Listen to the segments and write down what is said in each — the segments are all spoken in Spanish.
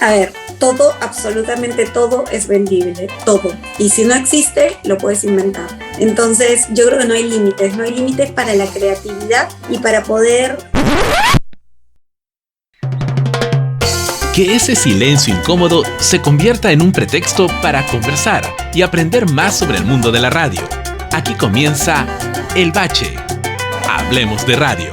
A ver, todo, absolutamente todo es vendible, todo. Y si no existe, lo puedes inventar. Entonces, yo creo que no hay límites para la creatividad y para poder... Que ese silencio incómodo se convierta en un pretexto para conversar y aprender más sobre el mundo de la radio. Aquí comienza El Bache. Hablemos de radio.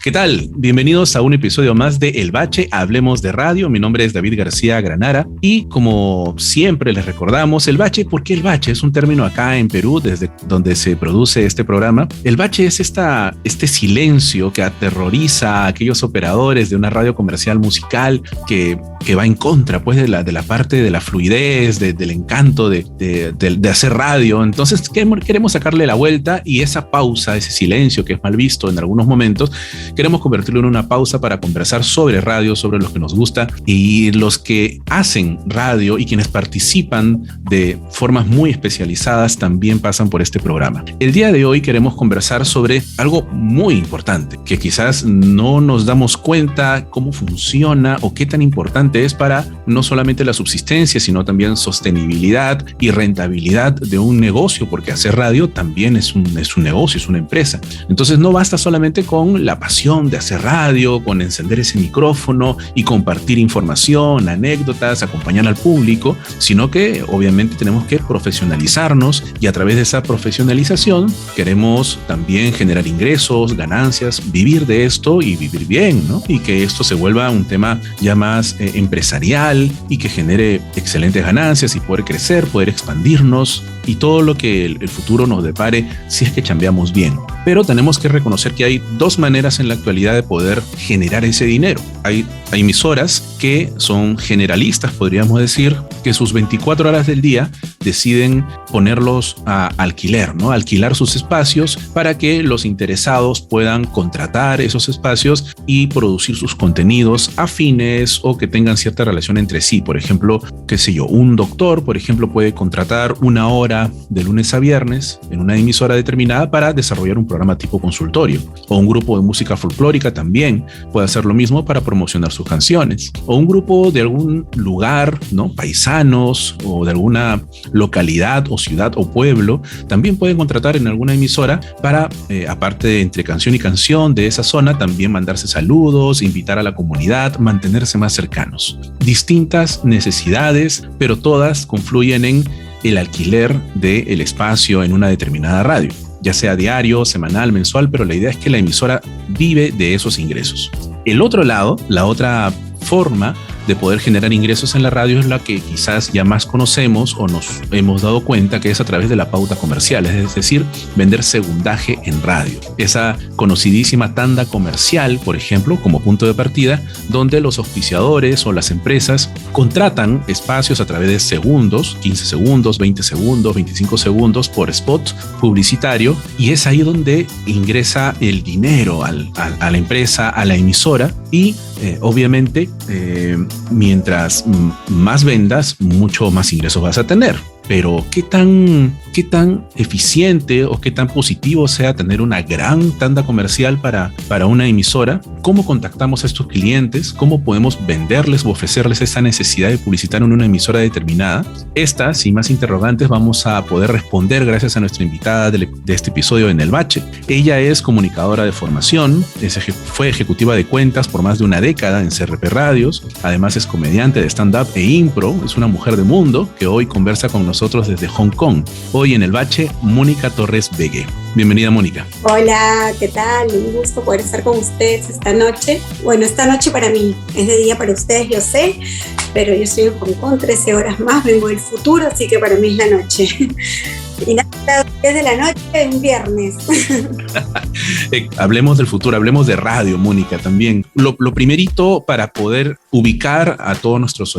¿Qué tal? Bienvenidos a un episodio más de El Bache, Hablemos de Radio. Mi nombre es David García Granara y como siempre les recordamos, el bache, ¿por qué el bache? Es un término acá en Perú, desde donde se produce este programa. El bache es este silencio que aterroriza a aquellos operadores de una radio comercial musical que va en contra pues de la parte de la fluidez, del encanto de hacer radio. Entonces queremos sacarle la vuelta y esa pausa, ese silencio que es mal visto en algunos momentos, queremos convertirlo en una pausa para conversar sobre radio, sobre lo que nos gusta, y los que hacen radio y quienes participan de formas muy especializadas también pasan por este programa. El día de hoy queremos conversar sobre algo muy importante que quizás no nos damos cuenta cómo funciona o qué tan importante es para no solamente la subsistencia, sino también sostenibilidad y rentabilidad de un negocio, porque hacer radio también es un negocio, es una empresa. Entonces no basta solamente con la pasión de hacer radio, con encender ese micrófono y compartir información, anécdotas, acompañar al público, sino que obviamente tenemos que profesionalizarnos y a través de esa profesionalización queremos también generar ingresos, ganancias, vivir de esto y vivir bien, ¿no? Y que esto se vuelva un tema ya más empresarial y que genere excelentes ganancias y poder crecer, poder expandirnos y todo lo que el futuro nos depare si es que chambeamos bien. Pero tenemos que reconocer que hay dos maneras en la actualidad de poder generar ese dinero. Hay emisoras que son generalistas, podríamos decir, que sus 24 horas del día deciden ponerlos a alquiler, ¿no? Alquilar sus espacios para que los interesados puedan contratar esos espacios y producir sus contenidos afines o que tengan cierta relación entre sí. Por ejemplo, qué sé yo, un doctor, por ejemplo, puede contratar una hora de lunes a viernes en una emisora determinada para desarrollar un programa tipo consultorio, o un grupo de música folclórica también puede hacer lo mismo para promocionar sus canciones, o un grupo de algún lugar, ¿no? Paisanos o de alguna localidad o ciudad o pueblo también pueden contratar en alguna emisora para, aparte de entre canción y canción de esa zona, también mandarse saludos, invitar a la comunidad, mantenerse más cercanos. Distintas necesidades, pero todas confluyen en el alquiler del espacio en una determinada radio, ya sea diario, semanal, mensual, pero la idea es que la emisora vive de esos ingresos. El otro lado, la otra forma de poder generar ingresos en la radio es la que quizás ya más conocemos o nos hemos dado cuenta, que es a través de la pauta comercial, es decir, vender segundaje en radio. Esa conocidísima tanda comercial, por ejemplo, como punto de partida, donde los auspiciadores o las empresas contratan espacios a través de segundos, 15 segundos, 20 segundos, 25 segundos por spot publicitario, y es ahí donde ingresa el dinero a la empresa, a la emisora, y obviamente mientras más vendas, mucho más ingresos vas a tener. Pero ¿qué tan eficiente o qué tan positivo sea tener una gran tanda comercial para una emisora? ¿Cómo contactamos a estos clientes? ¿Cómo podemos venderles o ofrecerles esa necesidad de publicitar en una emisora determinada? Estas y más interrogantes vamos a poder responder gracias a nuestra invitada de este episodio en El Bache. Ella es comunicadora de formación, fue ejecutiva de cuentas por más de una década en CRP Radios, además es comediante de stand-up e impro, es una mujer de mundo que hoy conversa con nosotros desde Hong Kong. Hoy en El Bache, Mónica Torres Vegue. Bienvenida, Mónica. Hola, ¿qué tal? Un gusto poder estar con ustedes esta noche. Bueno, esta noche para mí es de día, para ustedes yo sé, pero yo estoy en Hong Kong, 13 horas más, vengo del futuro, así que para mí es la noche. Y nada, 10 de la noche, un viernes. Hablemos del futuro, hablemos de radio, Mónica, también. Lo primerito para poder ubicar a todos nuestros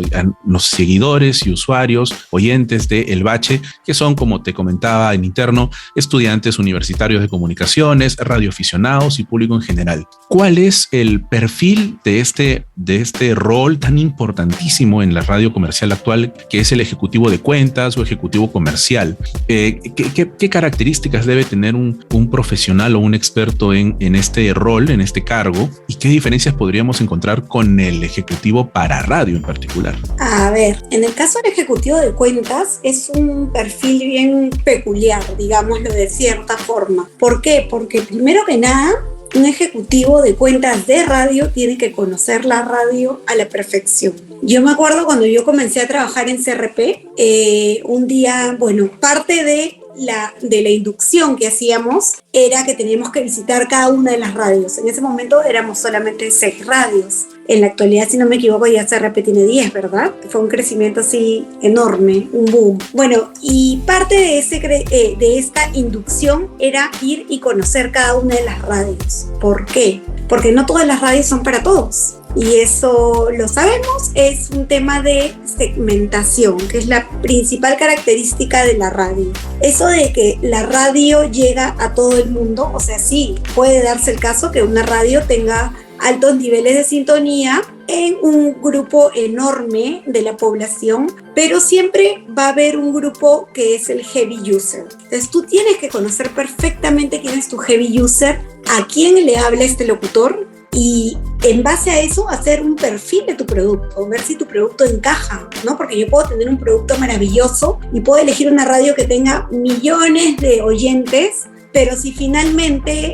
seguidores y usuarios, oyentes de El Bache, que son, como te comentaba en interno, estudiantes universitarios de comunicaciones, radioaficionados y público en general. ¿Cuál es el perfil de este rol tan importantísimo en la radio comercial actual, que es el ejecutivo de cuentas o ejecutivo comercial? ¿Qué características debe tener un profesional o un experto en este rol, en este cargo? ¿Y qué diferencias podríamos encontrar con el ejecutivo para radio en particular? A ver, en el caso del ejecutivo de cuentas es un perfil bien peculiar, digámoslo de cierta forma. ¿Por qué? Porque primero que nada, un ejecutivo de cuentas de radio tiene que conocer la radio a la perfección. Yo me acuerdo cuando yo comencé a trabajar en CRP, un día, parte de la inducción que hacíamos era que teníamos que visitar cada una de las radios. En ese momento éramos solamente 6 radios. En la actualidad, si no me equivoco, ya CRP tiene 10, ¿verdad? Fue un crecimiento así enorme, un boom. Bueno, y parte de esta inducción era ir y conocer cada una de las radios. ¿Por qué? Porque no todas las radios son para todos. Y eso lo sabemos, es un tema de segmentación, que es la principal característica de la radio. Eso de que la radio llega a todo el mundo, o sea, sí, puede darse el caso que una radio tenga altos niveles de sintonía en un grupo enorme de la población, pero siempre va a haber un grupo que es el heavy user. Entonces tú tienes que conocer perfectamente quién es tu heavy user, a quién le habla este locutor, y en base a eso hacer un perfil de tu producto, ver si tu producto encaja, ¿no? Porque yo puedo tener un producto maravilloso y puedo elegir una radio que tenga millones de oyentes, pero si finalmente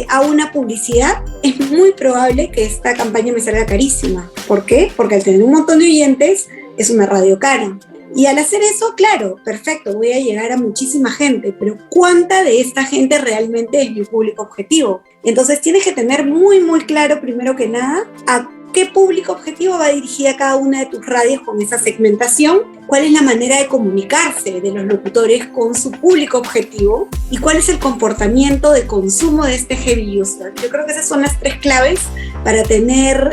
hago una publicidad, es muy probable que esta campaña me salga carísima. ¿Por qué? Porque al tener un montón de oyentes, es una radio cara. Y al hacer eso, claro, perfecto, voy a llegar a muchísima gente, pero ¿cuánta de esta gente realmente es mi público objetivo? Entonces tienes que tener muy, muy claro, primero que nada, a qué público objetivo va dirigida cada una de tus radios con esa segmentación, cuál es la manera de comunicarse de los locutores con su público objetivo y cuál es el comportamiento de consumo de este heavy user. Yo creo que esas son las 3 claves para tener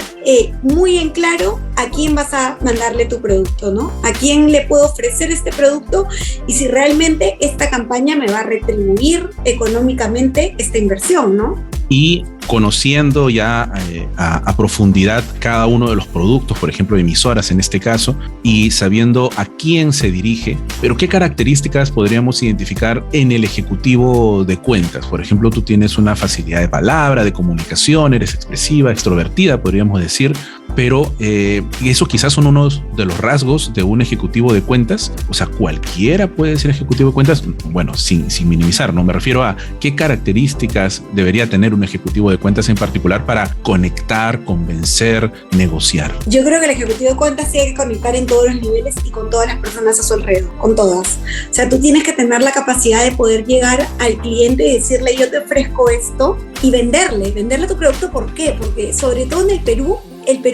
muy en claro a quién vas a mandarle tu producto, ¿no? A quién le puedo ofrecer este producto y si realmente esta campaña me va a retribuir económicamente esta inversión, ¿no? Y conociendo ya a profundidad cada uno de los productos, por ejemplo, emisoras en este caso, y sabiendo a quién se dirige, pero qué características podríamos identificar en el ejecutivo de cuentas. Por ejemplo, tú tienes una facilidad de palabra, de comunicación, eres expresiva, extrovertida, podríamos decir, pero eso quizás son unos de los rasgos de un ejecutivo de cuentas. O sea, cualquiera puede ser ejecutivo de cuentas, bueno, sin minimizar, ¿no? Me refiero a qué características debería tener un ejecutivo de cuentas en particular para conectar, convencer, negociar. Yo creo que el ejecutivo de cuentas tiene que conectar en todos los niveles y con todas las personas a su alrededor, con todas. O sea, tú tienes que tener la capacidad de poder llegar al cliente y decirle, yo te ofrezco esto, y venderle tu producto. ¿Por qué? Porque sobre todo en el Perú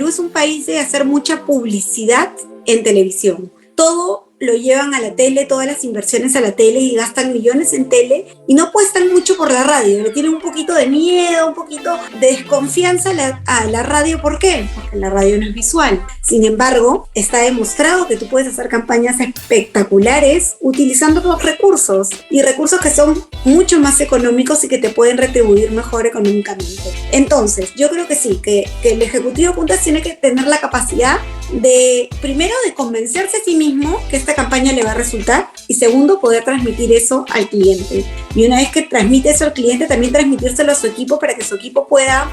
es un país de hacer mucha publicidad en televisión. Todo lo llevan a la tele, todas las inversiones a la tele y gastan millones en tele y no apuestan mucho por la radio. Le tienen un poquito de miedo, un poquito de desconfianza a la radio. ¿Por qué? Porque la radio no es visual. Sin embargo, está demostrado que tú puedes hacer campañas espectaculares utilizando los recursos y recursos que son mucho más económicos y que te pueden retribuir mejor económicamente. Entonces, yo creo que sí, que el ejecutivo de cuentas tiene que tener la capacidad de, primero, de convencerse a sí mismo que esta campaña le va a resultar y segundo, poder transmitir eso al cliente. Y una vez que transmite eso al cliente, también transmitírselo a su equipo para que su equipo pueda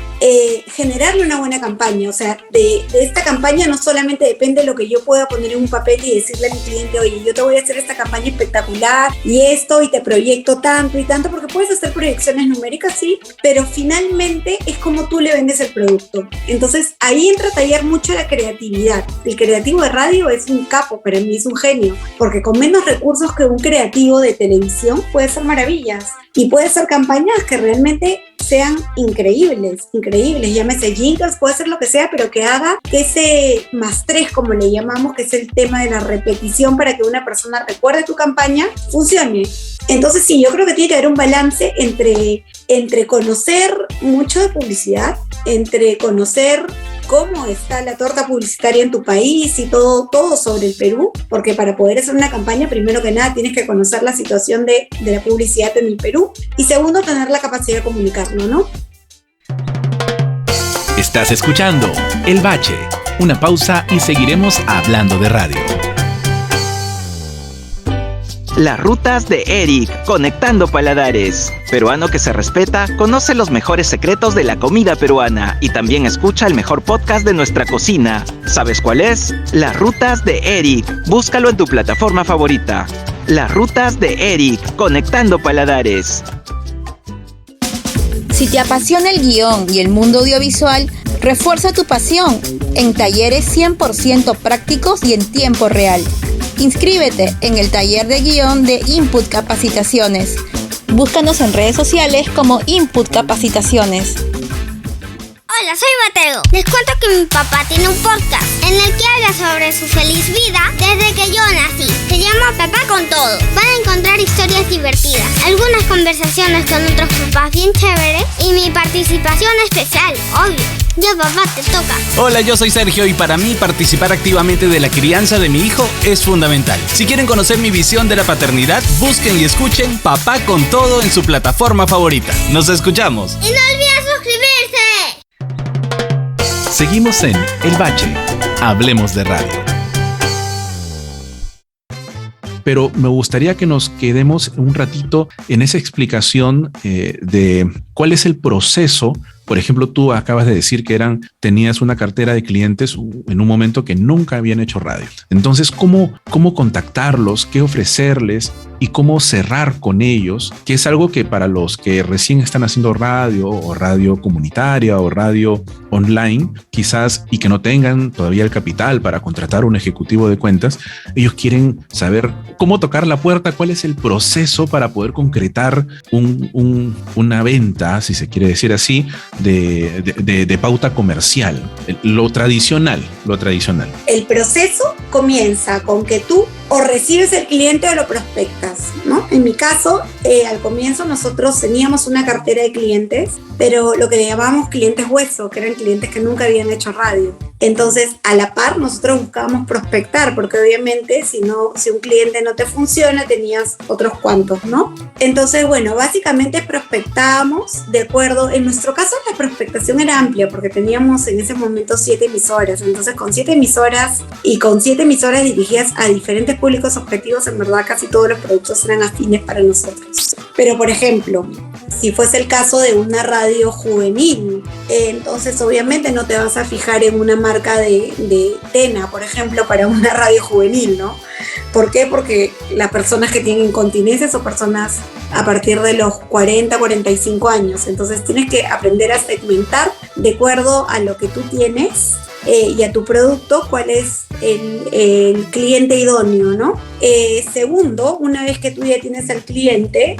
generarle una buena campaña. O sea, de esta campaña no solamente depende lo que yo pueda poner en un papel y decirle a mi cliente, oye, yo te voy a hacer esta campaña espectacular y esto y te proyecto tanto y tanto, porque puedes hacer proyecciones numéricas, sí, pero finalmente es como tú le vendes el producto. Entonces ahí entra a tallar mucho la creatividad. El creativo de radio es un capo, para mí es un genio, porque con menos recursos que un creativo de televisión puede hacer maravillas y puede hacer campañas que realmente sean increíbles, llámese jingles, puede ser lo que sea, pero que haga que ese +3, como le llamamos, que es el tema de la repetición para que una persona recuerde tu campaña, funcione. Entonces sí, yo creo que tiene que haber un balance entre conocer mucho de publicidad, entre conocer cómo está la torta publicitaria en tu país y todo sobre el Perú, porque para poder hacer una campaña, primero que nada, tienes que conocer la situación de la publicidad en el Perú y segundo, tener la capacidad de comunicarlo, ¿no? Estás escuchando El Bache. Una pausa y seguiremos hablando de radio. Las rutas de Eric, conectando paladares. Peruano que se respeta, conoce los mejores secretos de la comida peruana y también escucha el mejor podcast de nuestra cocina. ¿Sabes cuál es? Las rutas de Eric. Búscalo en tu plataforma favorita. Las rutas de Eric, conectando paladares. Si te apasiona el guión y el mundo audiovisual, refuerza tu pasión en talleres 100% prácticos y en tiempo real. Inscríbete en el taller de guión de Input Capacitaciones. Búscanos en redes sociales como Input Capacitaciones. Hola, soy Mateo. Les cuento que mi papá tiene un podcast en el que habla sobre su feliz vida desde que yo nací. Se llama Papá con Todo. Van a encontrar historias divertidas, algunas conversaciones con otros papás bien chéveres y mi participación especial, obvio. Ya, papá, te toca. Hola, yo soy Sergio y para mí participar activamente de la crianza de mi hijo es fundamental. Si quieren conocer mi visión de la paternidad, busquen y escuchen Papá con Todo en su plataforma favorita. ¡Nos escuchamos! Y no olviden suscribirse. Seguimos en El Bache. Hablemos de radio. Pero me gustaría que nos quedemos un ratito en esa explicación de cuál es el proceso. Por ejemplo, tú acabas de decir que tenías una cartera de clientes en un momento que nunca habían hecho radio. Entonces, ¿cómo contactarlos? ¿Qué ofrecerles? Y cómo cerrar con ellos, que es algo que para los que recién están haciendo radio o radio comunitaria o radio online, quizás, y que no tengan todavía el capital para contratar un ejecutivo de cuentas, ellos quieren saber cómo tocar la puerta, cuál es el proceso para poder concretar una venta, si se quiere decir así, de pauta comercial, lo tradicional. El proceso comienza con que tú o recibes el cliente o lo prospectas, ¿no? En mi caso, al comienzo nosotros teníamos una cartera de clientes, pero lo que le llamábamos clientes hueso, que eran clientes que nunca habían hecho radio. Entonces, a la par, nosotros buscábamos prospectar, porque obviamente si un cliente no te funciona, tenías otros cuantos, ¿no? Entonces, bueno, básicamente prospectábamos de acuerdo. En nuestro caso, la prospectación era amplia, porque teníamos en ese momento 7 emisoras. Entonces, con 7 emisoras y con 7 emisoras dirigidas a diferentes públicos objetivos, en verdad casi todos los productos eran afines para nosotros. Pero, por ejemplo, si fuese el caso de una radio juvenil, entonces obviamente no te vas a fijar en una marca de Tena, por ejemplo, para una radio juvenil, ¿no? ¿Por qué? Porque las personas que tienen incontinencia son personas a partir de los 40, 45 años. Entonces tienes que aprender a segmentar de acuerdo a lo que tú tienes y a tu producto, cuál es el cliente idóneo, ¿no? Segundo, una vez que tú ya tienes al cliente,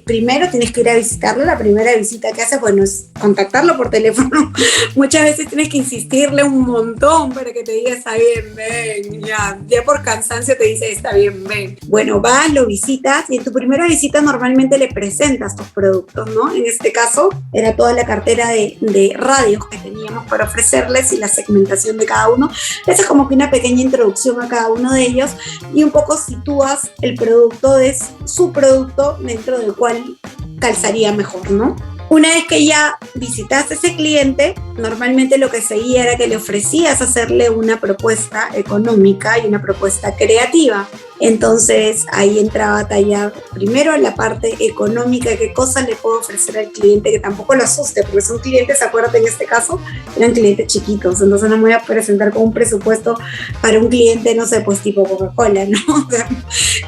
primero tienes que ir a visitarlo. La primera visita que haces, bueno, es contactarlo por teléfono. Muchas veces tienes que insistirle un montón para que te diga, está bien, ven, ya por cansancio te dice, está bien, ven. Bueno, vas, lo visitas y en tu primera visita normalmente le presentas tus productos, ¿no? En este caso, era toda la cartera de radios que teníamos para ofrecerles y la segmentación de cada uno. Esa es como que una pequeña introducción a cada uno de ellos y un poco sitúas el producto de su producto dentro del cual calzaría mejor, ¿no? Una vez que ya visitaste a ese cliente, normalmente lo que seguía era que le ofrecías hacerle una propuesta económica y una propuesta creativa. Entonces ahí entraba a tallar primero la parte económica, qué cosas le puedo ofrecer al cliente que tampoco lo asuste, porque son clientes, acuérdate, en este caso eran clientes chiquitos, entonces no me voy a presentar con un presupuesto para un cliente, no sé, pues tipo Coca-Cola, ¿no? O sea,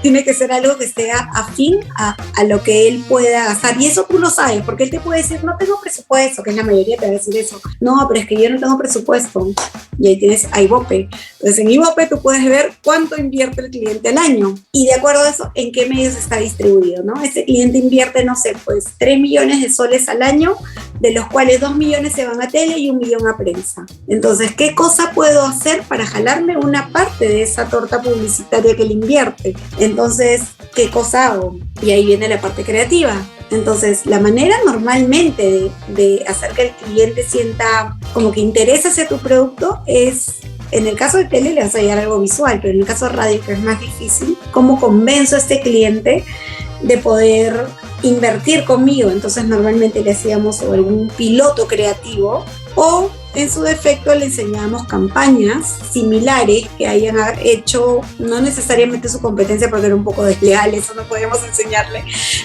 tiene que ser algo que sea afín a lo que él pueda gastar, y eso tú lo sabes, porque él te puede decir, no tengo presupuesto, que es la mayoría te va a decir eso, no, pero es que yo no tengo presupuesto, y ahí tienes a Ibope. Entonces en Ibope tú puedes ver cuánto invierte el cliente al año, y de acuerdo a eso, en qué medios está distribuido, ¿no? Ese cliente invierte, no sé, pues 3 millones de soles al año, de los cuales 2 millones se van a tele y 1 millón a prensa. Entonces, ¿qué cosa puedo hacer para jalarme una parte de esa torta publicitaria que él invierte? Entonces, ¿qué cosa hago? Y ahí viene la parte creativa. Entonces, la manera normalmente de hacer que el cliente sienta como que interesa hacia tu producto es, en el caso de tele le vas a llegar algo visual, pero en el caso de radio, que es más difícil, ¿cómo convenzo a este cliente de poder invertir conmigo? Entonces normalmente le hacíamos o algún piloto creativo o en su defecto le enseñábamos campañas similares que hayan hecho, no necesariamente su competencia porque era un poco desleal, eso no podíamos enseñarle,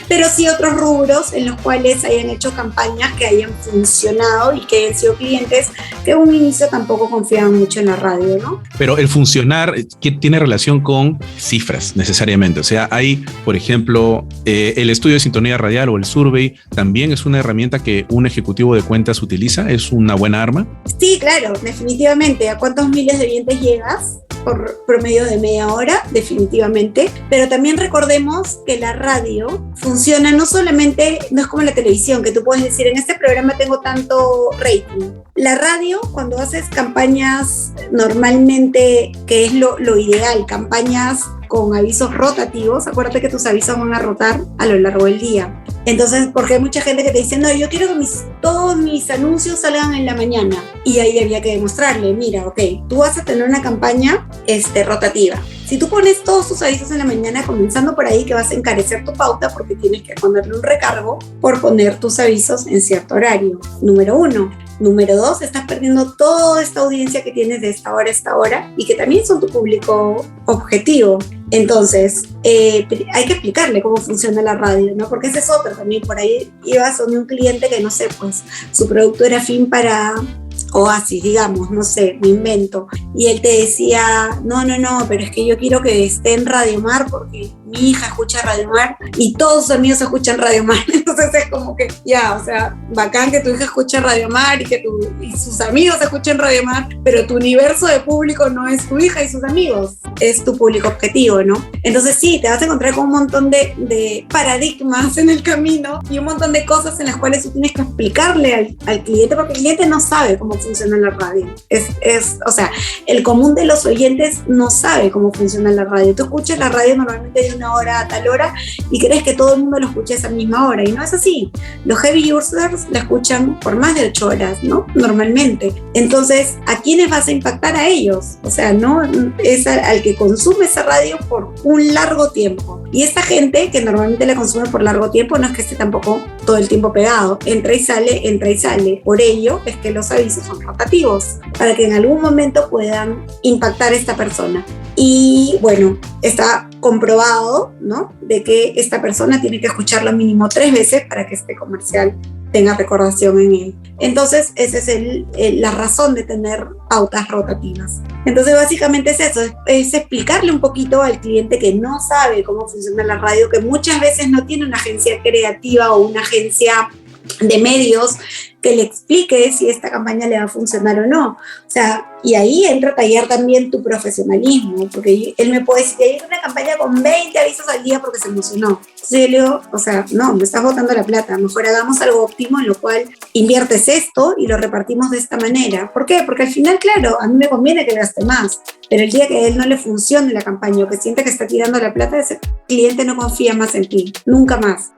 pero sí otros rubros en los cuales hayan hecho campañas que hayan funcionado y que hayan sido clientes que en un inicio tampoco confiaban mucho en la radio, ¿no? Pero el funcionar tiene relación con cifras necesariamente, o sea, hay, por ejemplo, el estudio de sintonía radial o el survey también es una herramienta que un ejecutivo de cuentas utiliza, es una buena arma. Sí, claro, definitivamente. ¿A cuántos miles de oyentes llegas? Por promedio de media hora, definitivamente. Pero también recordemos que la radio funciona no solamente, no es como la televisión, que tú puedes decir, en este programa tengo tanto rating. La radio, cuando haces campañas normalmente, que es lo ideal, campañas con avisos rotativos, acuérdate que tus avisos van a rotar a lo largo del día. Entonces, porque hay mucha gente que te dice, no, yo quiero que todos mis anuncios salgan en la mañana. Y ahí había que demostrarle, mira, ok, tú vas a tener una campaña rotativa. Si tú pones todos tus avisos en la mañana, comenzando por ahí que vas a encarecer tu pauta porque tienes que ponerle un recargo por poner tus avisos en cierto horario. Número 1. Número 2, estás perdiendo toda esta audiencia que tienes de esta hora a esta hora y que también son tu público objetivo. Entonces, hay que explicarle cómo funciona la radio, ¿no? Porque ese es otro también. Por ahí ibas donde un cliente que, no sé, pues su producto era fin para Oasis, digamos, no sé, me invento. Y él te decía, no, pero es que yo quiero que esté en Radio Mar porque mi hija escucha Radio Mar y todos sus amigos escuchan Radio Mar. Entonces es como que, ya, o sea, bacán que tu hija escuche Radio Mar y sus amigos escuchen Radio Mar, pero tu universo de público no es tu hija y sus amigos, es tu público objetivo, ¿no? Entonces sí, te vas a encontrar con un montón de paradigmas en el camino y un montón de cosas en las cuales tú tienes que explicarle al cliente, porque el cliente no sabe cómo funciona la radio. O sea, el común de los oyentes no sabe cómo funciona la radio. Tú escuchas la radio normalmente de una hora a tal hora y crees que todo el mundo lo escucha a esa misma hora, y no es así. Los heavy users la escuchan por más de 8 horas, ¿no? Normalmente. Entonces, ¿a quiénes vas a impactar? A ellos. O sea, no es al que consume esa radio por un largo tiempo. Y esta gente que normalmente la consume por largo tiempo no es que esté tampoco todo el tiempo pegado. Entra y sale. Por ello es que los avisos son rotativos, para que en algún momento puedan impactar a esta persona. Y bueno, está comprobado, ¿no?, de que esta persona tiene que escucharlo mínimo 3 veces para que este comercial tenga recordación en él. Entonces, esa es la razón de tener pautas rotativas. Entonces, básicamente es eso, es explicarle un poquito al cliente que no sabe cómo funciona la radio, que muchas veces no tiene una agencia creativa o una agencia de medios que le explique si esta campaña le va a funcionar o no. O sea, y ahí entra a tallar también tu profesionalismo, porque él me puede decir, hay una campaña con 20 avisos al día porque se emocionó. Entonces yo le digo, o sea, no, me estás botando la plata, mejor hagamos algo óptimo en lo cual inviertes esto y lo repartimos de esta manera. ¿Por qué? Porque al final, claro, a mí me conviene que gaste más, pero el día que a él no le funcione la campaña o que sienta que está tirando la plata, ese cliente no confía más en ti, nunca más.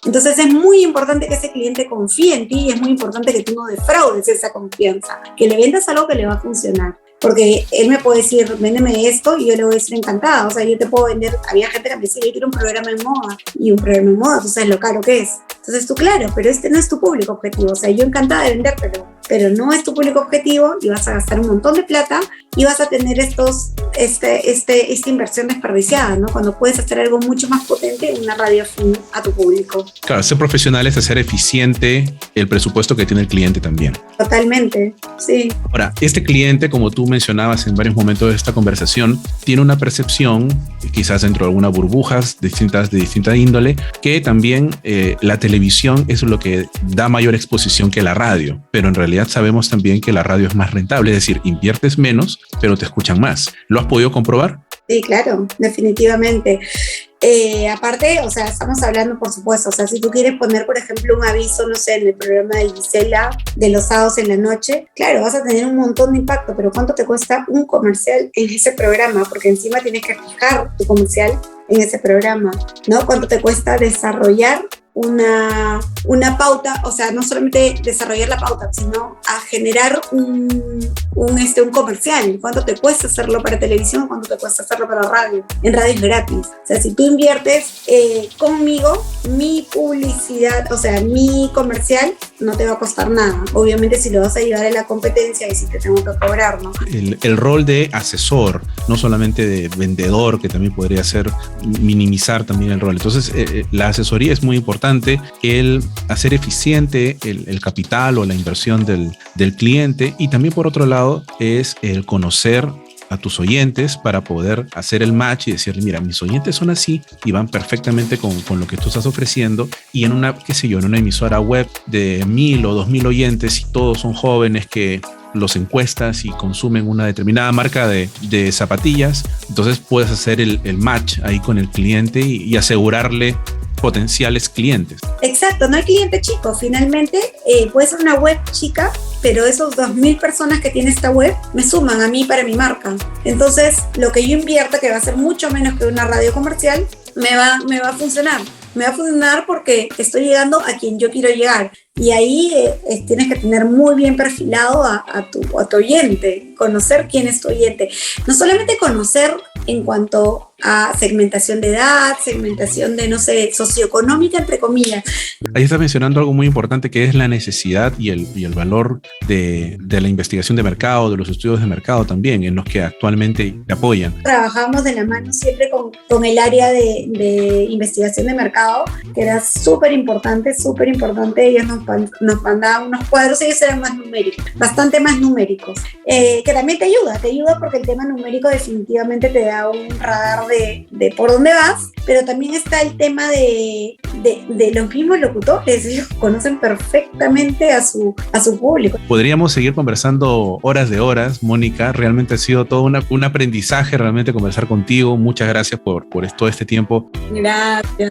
Entonces es muy importante que ese cliente confíe en ti y es muy importante que tú no defraudes esa confianza, que le vendas algo que le va a funcionar. Porque él me puede decir, véndeme esto, y yo le voy a decir encantada. O sea, yo te puedo vender, había gente que me decía, yo quiero un programa de moda, y un programa de moda, tú sabes lo caro que es. Entonces tú, claro, pero este no es tu público objetivo. O sea, yo encantada de vendértelo, pero no es tu público objetivo y vas a gastar un montón de plata y vas a tener esta inversión desperdiciada, ¿no? Cuando puedes hacer algo mucho más potente en una radio afín a tu público. Claro, ser profesional es hacer eficiente el presupuesto que tiene el cliente también. Totalmente, sí. Ahora, este cliente, como tú mencionabas en varios momentos de esta conversación, tiene una percepción, quizás dentro de algunas burbujas de distinta índole, que también la televisión es lo que da mayor exposición que la radio, pero en realidad sabemos también que la radio es más rentable, es decir, inviertes menos, pero te escuchan más. ¿Lo has podido comprobar? Sí, claro, definitivamente. Aparte, o sea, estamos hablando, por supuesto, o sea, si tú quieres poner, por ejemplo, un aviso, no sé, en el programa de Gisela de los sábados en la noche, claro, vas a tener un montón de impacto, pero ¿cuánto te cuesta un comercial en ese programa? Porque encima tienes que fijar tu comercial en ese programa, ¿no? ¿Cuánto te cuesta desarrollar una pauta, o sea, no solamente desarrollar la pauta, sino a generar un comercial. ¿Cuánto te cuesta hacerlo para televisión? ¿Cuánto te cuesta hacerlo para radio? En radio es gratis. O sea, si tú inviertes conmigo, mi publicidad, o sea, mi comercial, no te va a costar nada. Obviamente si lo vas a llevar a la competencia y si te tengo que cobrar, ¿no? El rol de asesor, no solamente de vendedor, que también podría ser minimizar también el rol. Entonces, la asesoría es muy importante, el hacer eficiente el capital o la inversión del cliente, y también por otro lado es el conocer a tus oyentes para poder hacer el match y decirle, mira, mis oyentes son así y van perfectamente con lo que tú estás ofreciendo, y en una emisora web de 1,000 o 2,000 oyentes y todos son jóvenes que los encuestas y consumen una determinada marca de zapatillas, entonces puedes hacer el match ahí con el cliente y asegurarle potenciales clientes. Exacto, no hay cliente chico. Finalmente puede ser una web chica, pero esos 2,000 personas que tiene esta web me suman a mí para mi marca. Entonces, lo que yo invierta, que va a ser mucho menos que una radio comercial, me va a funcionar. Me va a funcionar porque estoy llegando a quien yo quiero llegar. Y ahí tienes que tener muy bien perfilado a tu oyente, conocer quién es tu oyente. No solamente conocer en cuanto a segmentación de edad, segmentación de, no sé, socioeconómica, entre comillas. Ahí estás mencionando algo muy importante, que es la necesidad y el valor de la investigación de mercado, de los estudios de mercado también, en los que actualmente te apoyan. Trabajamos de la mano siempre con el área de investigación de mercado, que era súper importante. Ellos nos mandaban unos cuadros, ellos eran más numéricos, bastante más numéricos, que también te ayuda porque el tema numérico definitivamente te da un radar de por dónde vas, pero también está el tema de los mismos locutores. Ellos conocen perfectamente a su público. Podríamos seguir conversando horas de horas, Mónica. Realmente ha sido todo un aprendizaje realmente conversar contigo. Muchas gracias por todo este tiempo. Gracias.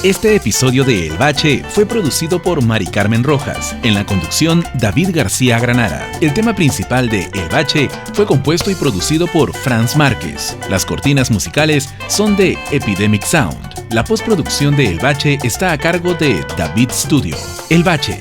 Este episodio de El Bache fue producido por Mari Carmen Rojas, en la conducción David García Granara. El tema principal de El Bache fue compuesto y producido por Franz Márquez. Las cortinas musicales son de Epidemic Sound. La postproducción de El Bache está a cargo de David Studio. El Bache.